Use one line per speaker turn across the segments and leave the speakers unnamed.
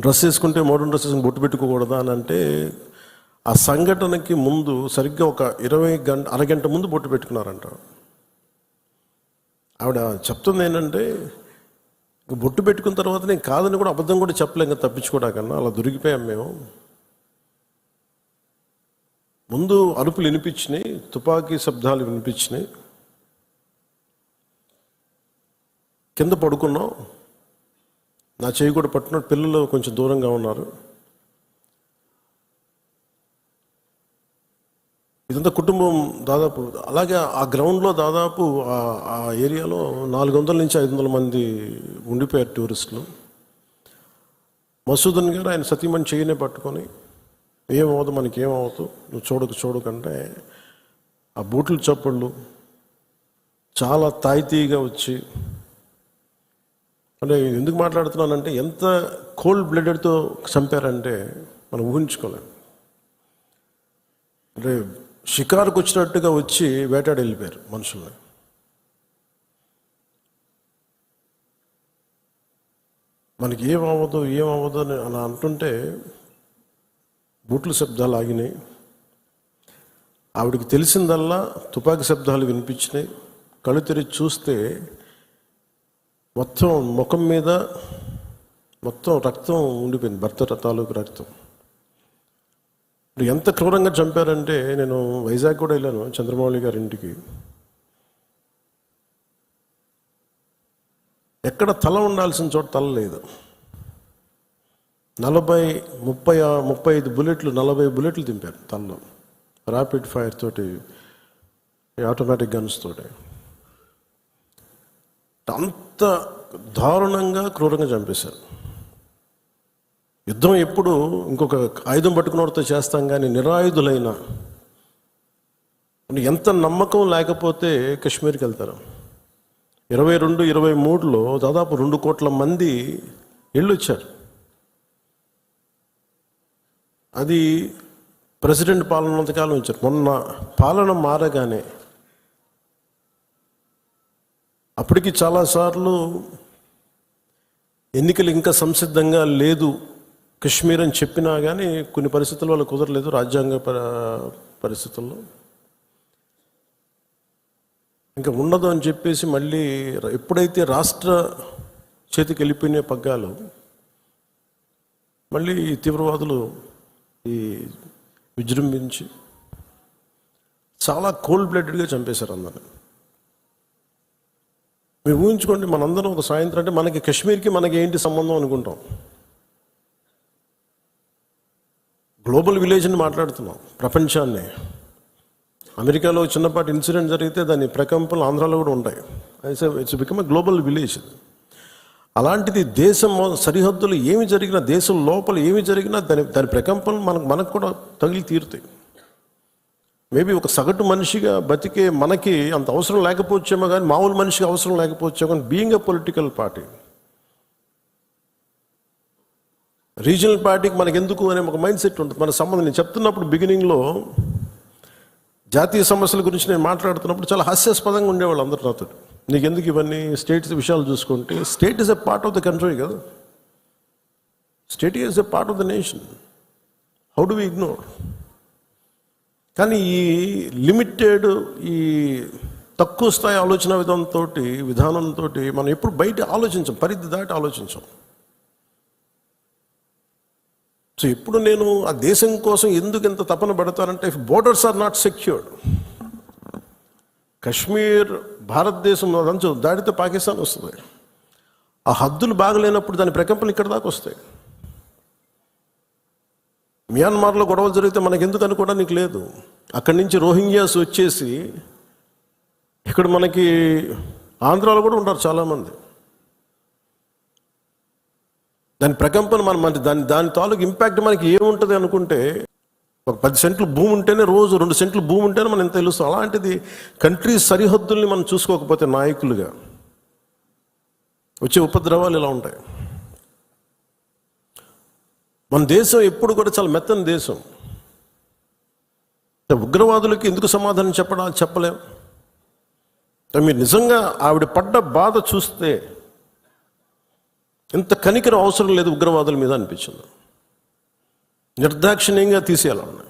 Dress వేసుకుంటే modern dress వేసుకుని బొట్టు పెట్టుకోకూడదా అని అంటే, ఆ సంఘటనకి ముందు సరిగ్గా ఒక 20 గంట అరగంట ముందు బొట్టు పెట్టుకున్నారంట. ఆవిడ చెప్తుంది ఏంటంటే, బొట్టు పెట్టుకున్న తర్వాత నేను కాదని కూడా అబద్ధం కూడా చెప్పలేం కదా, తప్పించుకోవడాకన్నా అలా దొరికిపోయాం మేము. ముందు అరుపులు వినిపించినాయి, తుపాకీ శబ్దాలు వినిపించినాయి, కింద పడుకున్నాం, నా చేయి కూడా పట్టుకున్నాడు, పిల్లలు కొంచెం దూరంగా ఉన్నారు. ఇదంతా కుటుంబం దాదాపు అలాగే ఆ గ్రౌండ్లో దాదాపు ఆ ఏరియాలో 400 నుంచి 500 మంది ఉండిపోయారు టూరిస్టులు. మసూదన్ గారు ఆయన సతీమణి చేయనే పట్టుకొని, ఏమవుతుంది మనకేమవుతూ, నువ్వు చూడకంటే ఆ బూట్ల చప్పుళ్ళు చాలా తాయితీగా వచ్చి, అంటే ఎందుకు మాట్లాడుతున్నానంటే ఎంత కోల్డ్ బ్లడెడ్తో చంపారంటే మనం ఊహించుకోలేం. అంటే షికారుకు వచ్చినట్టుగా వచ్చి వేటాడి వెళ్ళిపోయారు మనుషుల్ని. మనకి ఏమవ్వదు అని అలా అంటుంటే బూట్ల శబ్దాలు ఆగినాయి. ఆవిడికి తెలిసిందల్లా తుపాకీ శబ్దాలు వినిపించినాయి. కళ్ళు తెరిచి చూస్తే మొత్తం ముఖం మీద మొత్తం రక్తం ఉండిపోయింది, భర్త తాలూకు రక్తం. ఎంత క్రూరంగా చంపారంటే, నేను వైజాగ్ కూడా వెళ్ళాను చంద్రమౌళి గారి ఇంటికి. ఎక్కడ తల ఉండాల్సిన చోట తల లేదు. 35 బుల్లెట్లు 40 బుల్లెట్లు దింపారు తలలో, ర్యాపిడ్ ఫైర్ తోటి, ఆటోమేటిక్ గన్స్ తోటి. అంత దారుణంగా క్రూరంగా చంపేశారు. యుద్ధం ఎప్పుడు ఇంకొక ఆయుధం పట్టుకున్నవాడితో చేస్తాం, కానీ నిరాయుధులైన ఎంత నమ్మకం లేకపోతే కాశ్మీర్కి వెళ్తారు. 22-23లో దాదాపు 2 కోట్ల మంది వెళ్ళొచ్చారు. అది ప్రెసిడెంట్ పాలన ఉన్నంతకాలం ఇచ్చారు. మొన్న పాలన మారగానే అప్పటికి చాలాసార్లు ఎన్నికలు ఇంకా సంసిద్ధంగా లేదు కశ్మీర్ అని చెప్పినా కానీ కొన్ని పరిస్థితుల వల్ల కుదరలేదు, రాజ్యాంగ పరిస్థితుల్లో ఇంకా ఉండదు అని చెప్పేసి మళ్ళీ ఎప్పుడైతే రాష్ట్ర చేతికి వెళ్ళిపోయిన పగ్గాలు, మళ్ళీ తీవ్రవాదులు విజృంభించి చాలా కోల్డ్ బ్లడెడ్గా చంపేశారు అందరిని. మీరు ఊహించుకోండి, మనందరం ఒక సాయంత్రం అంటే మనకి కాశ్మీర్కి మనకి ఏంటి సంబంధం అనుకుంటాం. గ్లోబల్ విలేజ్ని మాట్లాడుతున్నాం, ప్రపంచాన్ని. అమెరికాలో చిన్నపాటి ఇన్సిడెంట్ జరిగితే దాని ప్రకంపనలు ఆంధ్రాలో కూడా ఉంటాయి. It's become a global village. అలాంటిది దేశం సరిహద్దులు ఏమి జరిగినా, దేశం లోపల ఏమి జరిగినా దాని ప్రకంపనలు మనకు కూడా తగిలి తీరుతాయి. మేబీ ఒక సగటు మనిషిగా బతికే మనకి అంత అవసరం లేకపోవచ్చేమో, కానీ మామూలు మనిషికి అవసరం లేకపోవచ్చేమో, కానీ being a political party, regional పార్టీకి మనకు ఎందుకు అనే ఒక మైండ్ సెట్ ఉంటుంది. మన సంబంధం నేను చెప్తున్నప్పుడు బిగినింగ్లో జాతీయ సమస్యల గురించి నేను మాట్లాడుతున్నప్పుడు చాలా హాస్యాస్పదంగా ఉండేవాళ్ళు అందరూ నాతో. నీకు ఎందుకు ఇవన్నీ స్టేట్స్ విషయాలు చూసుకుంటే, state is a part of the country కదా, state is a part of the nation, how do we ignore? కానీ ఈ లిమిటెడ్, ఈ తక్కువ స్థాయి ఆలోచన విధానంతో మనం ఎప్పుడు బయట ఆలోచించాం, పరిధి దాటి ఆలోచించాం. సో ఇప్పుడు నేను ఆ దేశం కోసం ఎందుకు ఎంత తపన పడతానంటే, if borders are not secured, Kashmir భారతదేశం అదంచు దాడితే పాకిస్తాన్ వస్తుంది. ఆ హద్దులు బాగలేనప్పుడు దాని ప్రకంపనలు ఇక్కడ దాకా వస్తాయి. మియాన్మార్లో గొడవలు జరిగితే మనకు ఎందుకు అనుకోవడానికి లేదు. అక్కడి నుంచి రోహింగ్యాస్ వచ్చేసి ఇక్కడ మనకి ఆంధ్రాలో కూడా ఉంటారు చాలామంది. దాని ప్రకంపన దాని తాలూకు ఇంపాక్ట్ మనకి ఏముంటుంది అనుకుంటే, ఒక 10 సెంట్లు భూమి ఉంటేనే, రోజు 2 సెంట్లు భూమి ఉంటేనే మనం ఎంత తెలుస్తాం. అలాంటిది కంట్రీ సరిహద్దుల్ని మనం చూసుకోకపోతే నాయకులుగా వచ్చే ఉపద్రవాలు ఇలా ఉంటాయి. మన దేశం ఎప్పుడు కూడా చాలా మెత్తని దేశం. ఉగ్రవాదులకి ఎందుకు సమాధానం చెప్పలేం. మీరు నిజంగా ఆవిడ పడ్డ బాధ చూస్తే ఇంత కనికరం అవసరం లేదు ఉగ్రవాదుల మీద అనిపించింది. నిర్దాక్షిణ్యంగా తీసేయాలన్న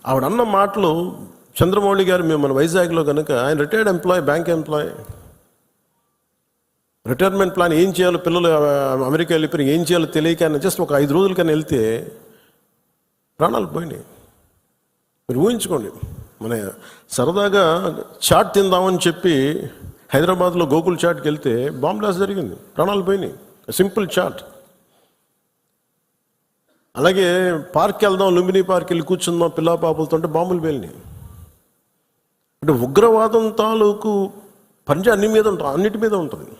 ఆవిడన్న మాటలు. చంద్రమౌళి గారు మేము మన వైజాగ్లో కనుక, ఆయన retired employee, bank employee, retirement plan ఏం చేయాలో, పిల్లలు అమెరికా వెళ్ళిపోయి ఏం చేయాలో తెలియక ఆయన జస్ట్ ఒక 5 రోజుల కన్నా వెళ్తే ప్రాణాలు పోయినాయి. మీరు ఊహించుకోండి, మన సరదాగా చాట్ తిందామని చెప్పి హైదరాబాద్లో గోకుల్ చాట్కి వెళ్తే బాంబ్ బ్లాస్ట్ జరిగింది, ప్రాణాలు పోయినాయి. Simple chat. అలాగే పార్క్ వెళ్దాం, లుంబిని పార్క్ వెళ్ళి కూర్చుందాం పిల్లా పాపలతో అంటే బాంబులు పేలినాయి. అంటే ఉగ్రవాదం తాలూకు పంజా అన్నిటి మీద ఉంటుంది.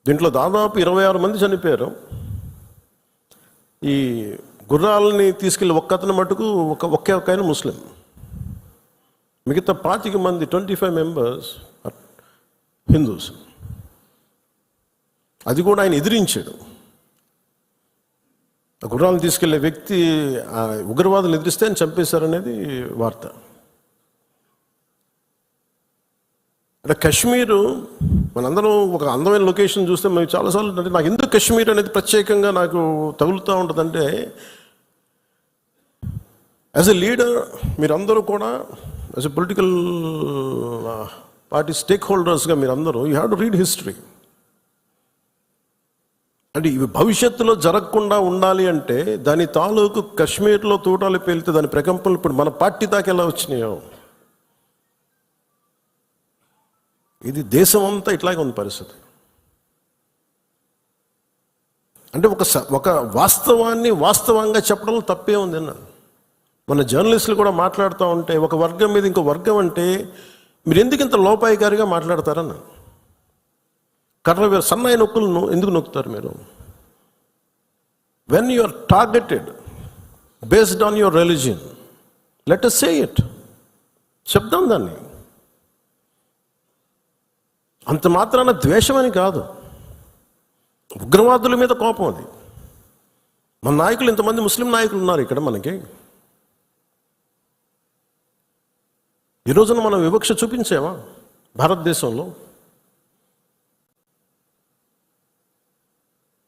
దీంట్లో దాదాపు 26 మంది చనిపోయారు. ఈ గుర్రాలని తీసుకెళ్ళి ఒక్కతను మటుకు ఒకే ఆయన ముస్లిం, మిగతా 25 మంది 25 మెంబర్స్ హిందూస్. అది కూడా ఆయన ఎదిరించాడు. ఆ గుర్రాలను తీసుకెళ్లే వ్యక్తి ఉగ్రవాదులు ఎదిరిస్తే ఆయన చంపేశారనేది వార్త. అంటే కశ్మీరు మనందరం ఒక అందమైన లొకేషన్ చూస్తే మేము చాలాసార్లు, అంటే నాకు ఎందుకు కశ్మీర్ అనేది ప్రత్యేకంగా నాకు తగులుతూ ఉంటుందంటే, యాజ్ ఎ లీడర్ మీరందరూ కూడా, as a political party stake హోల్డర్స్గా మీరందరూ you have to read history. అంటే ఇవి భవిష్యత్తులో జరగకుండా ఉండాలి అంటే దాని తాలూకు కశ్మీర్లో తూటాలు పేలితే దాని ప్రకంపనలు ఇప్పుడు మన పార్టీ దాకా ఎలా వచ్చినాయో, ఇది దేశం అంతా ఇట్లాగే ఉంది పరిస్థితి. అంటే ఒక వాస్తవాన్ని వాస్తవంగా చెప్పడంలో తప్పే ఉంది అన్న. మన జర్నలిస్టులు కూడా మాట్లాడుతూ ఉంటే ఒక వర్గం మీద ఇంకో వర్గం అంటే మీరు ఎందుకు ఇంత లోపాయికారిగా మాట్లాడతారన్న. కర్ర సన్నాయి నొక్కులను ఎందుకు నొక్కుతారు మీరు? When you are targeted based on your religion, let us say it, చెప్దాం దాన్ని. అంత మాత్రాన ద్వేషమని కాదు, ఉగ్రవాదుల మీద కోపం అది. మన నాయకులు, ఇంతమంది ముస్లిం నాయకులు ఉన్నారు ఇక్కడ మనకి. ఈ రోజున మనం వివక్ష చూపించామా భారతదేశంలో?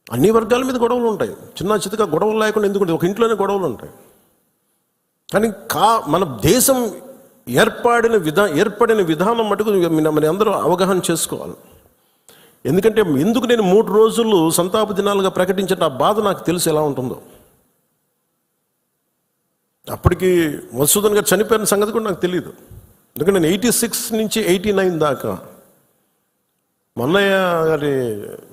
అన్ని వర్గాల మీద గొడవలు ఉంటాయి, చిన్న చితక గొడవలు లేకుండా ఎందుకు, ఒక ఇంట్లోనే గొడవలు ఉంటాయి. కానీ మన దేశం ఏర్పడిన విధానం మటుకు మన అందరూ అవగాహన చేసుకోవాలి. ఎందుకంటే ఎందుకు నేను 3 రోజులు సంతాప దినాలుగా ప్రకటించిన ఆ బాధ నాకు తెలుసు ఎలా ఉంటుందో. అప్పటికి మధుసూదన్ గారు చనిపోయిన సంగతి కూడా నాకు తెలియదు. ఎందుకంటే నేను 86 నుంచి 89 దాకా మన్నయ్య గారి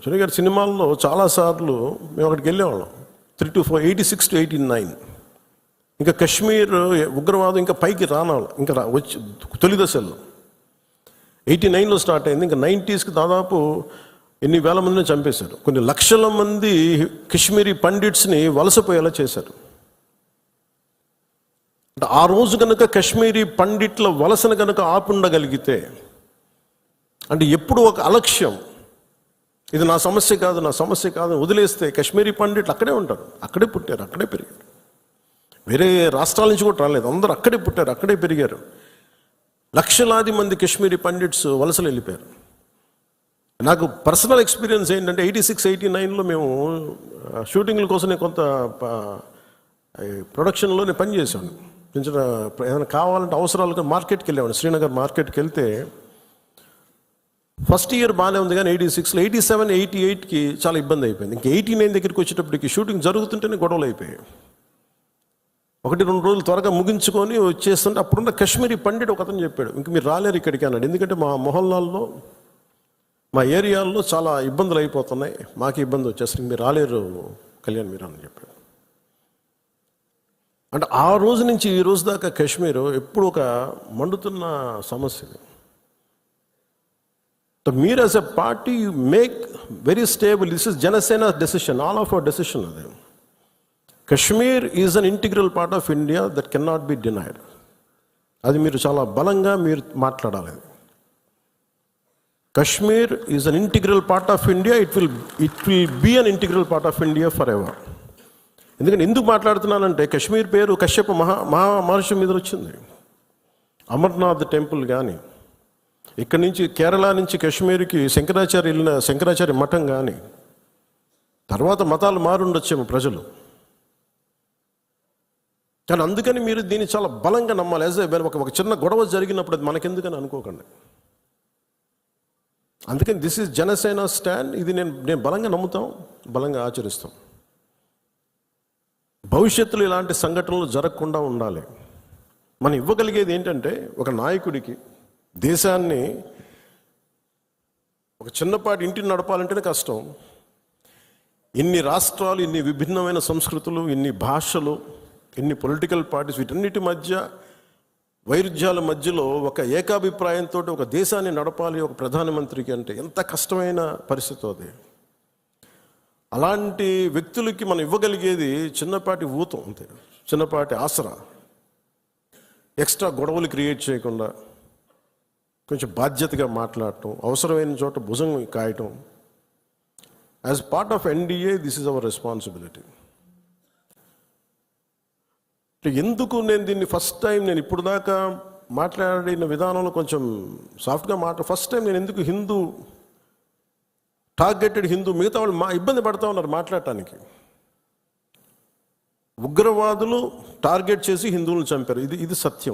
సునీ గారి సినిమాల్లో చాలాసార్లు మేము అక్కడికి వెళ్ళేవాళ్ళం. 3 to 4, 86 to 89. ఇంకా కశ్మీర్ ఉగ్రవాదం ఇంకా పైకి రానాలి, ఇంకా వచ్చి తొలి దశల్లో 89లో స్టార్ట్ అయింది. ఇంకా 90sకి దాదాపు ఎన్ని వేల మందిని చంపేశారు. కొన్ని లక్షల మంది కశ్మీరీ పండిట్స్ని వలసపోయేలా చేశారు. అంటే ఆ రోజు కనుక కశ్మీరీ పండిట్ల వలసను కనుక ఆపుండగలిగితే, అంటే ఎప్పుడు ఒక అలక్ష్యం, ఇది నా సమస్య కాదు వదిలేస్తే కశ్మీరీ పండిట్లు అక్కడే ఉంటారు, అక్కడే పుట్టారు, అక్కడే పెరిగారు. వేరే రాష్ట్రాల నుంచి కూడా రాలేదు, అందరూ అక్కడే పుట్టారు, అక్కడే పెరిగారు. లక్షలాది మంది కశ్మీరీ పండిట్స్ వలసలు వెళ్ళిపోయారు. నాకు పర్సనల్ ఎక్స్పీరియన్స్ ఏంటంటే 86, 89లో మేము షూటింగ్ల కోసం నేను కొంత ప్రొడక్షన్లో నేను పనిచేశాను. కొంచెం ఏదైనా కావాలంటే అవసరాలుగా మార్కెట్కి వెళ్ళేవాడిని. శ్రీనగర్ మార్కెట్కి వెళ్తే ఫస్ట్ ఇయర్ బాగానే ఉంది, కానీ 86లో 87, 88కి చాలా ఇబ్బంది అయిపోయింది. ఇంకా 89 దగ్గరికి వచ్చేటప్పటికి షూటింగ్ జరుగుతుంటేనే గొడవలు అయిపోయాయి. 1-2 రోజులు త్వరగా ముగించుకొని వచ్చేస్తుంటే అప్పుడున్న కశ్మీరీ పండిట్ ఒక అతను చెప్పాడు, ఇంక మీరు రాలేరు ఇక్కడికి అన్నాడు. ఎందుకంటే మా మొహల్లాల్లో, మా ఏరియాల్లో చాలా ఇబ్బందులు అయిపోతున్నాయి, మాకు ఇబ్బంది వచ్చేస్తుంది, మీరు రాలేరు కళ్యాణ్ మీరు అని చెప్పాడు. అంటే ఆ రోజు నుంచి ఈ రోజు దాకా కశ్మీర్ ఎప్పుడు ఒక మండుతున్న సమస్య. మీరు as a party you make very stable. This is Janasena decision, all of our decision. అది Kashmir is an integral part of India that can not be denied. అది మీరు చాలా బలంగా మీరు మాట్లాడాలి. Kashmir is an integral part of India, it will be an integral part of India forever. ఎందుకంటే ఎందుకు మాట్లాడుతున్నానంటే కశ్మీర్ పేరు కశ్యప మహర్షి మీద వచ్చింది. అమర్నాథ్ టెంపుల్ కానీ, ఇక్కడి నుంచి కేరళ నుంచి కాశ్మీర్కి శంకరాచార్య వెళ్ళిన శంకరాచార్య మఠం కానీ తర్వాత మతాలు మారుండొచ్చేమో ప్రజలు, కానీ అందుకని మీరు దీన్ని చాలా బలంగా నమ్మాలి. యాజ్ ఒక చిన్న గొడవ జరిగినప్పుడు అది మనకెందుకని అనుకోకండి. అందుకని దిస్ ఈజ్ జనసేన స్టాండ్. ఇది నేను బలంగా నమ్ముతాం, బలంగా ఆచరిస్తాం. భవిష్యత్తులో ఇలాంటి సంఘటనలు జరగకుండా ఉండాలి. మనం ఇవ్వగలిగేది ఏంటంటే ఒక నాయకుడికి దేశాన్ని ఒక చిన్నపాటి ఇంటిని నడపాలంటేనే కష్టం. ఇన్ని రాష్ట్రాలు, ఇన్ని విభిన్నమైన సంస్కృతులు, ఇన్ని భాషలు, ఇన్ని పొలిటికల్ పార్టీస్, వీటన్నిటి మధ్య వైరుధ్యాల మధ్యలో ఒక ఏకాభిప్రాయంతో ఒక దేశాన్ని నడపాలి ఒక ప్రధానమంత్రికి అంటే ఎంత కష్టమైన పరిస్థితి అది. అలాంటి వ్యక్తులకి మనం ఇవ్వగలిగేది చిన్నపాటి ఊతం అంతే, చిన్నపాటి ఆసరా. ఎక్స్ట్రా గొడవలు క్రియేట్ చేయకుండా కొంచెం బాధ్యతగా మాట్లాడటం, అవసరమైన చోట భుజం కాయటం. As part of NDA this is our responsibility. ఎందుకు నేను దీన్ని ఫస్ట్ టైం, నేను ఇప్పుడు దాకా మాట్లాడిన విధానంలో కొంచెం సాఫ్ట్గా ఫస్ట్ టైం నేను ఎందుకు హిందూ టార్గెటెడ్ హిందూ, మిగతా వాళ్ళు ఇబ్బంది పడతా ఉన్నారు మాట్లాడటానికి. ఉగ్రవాదులు టార్గెట్ చేసి హిందువులను చంపారు, ఇది సత్యం.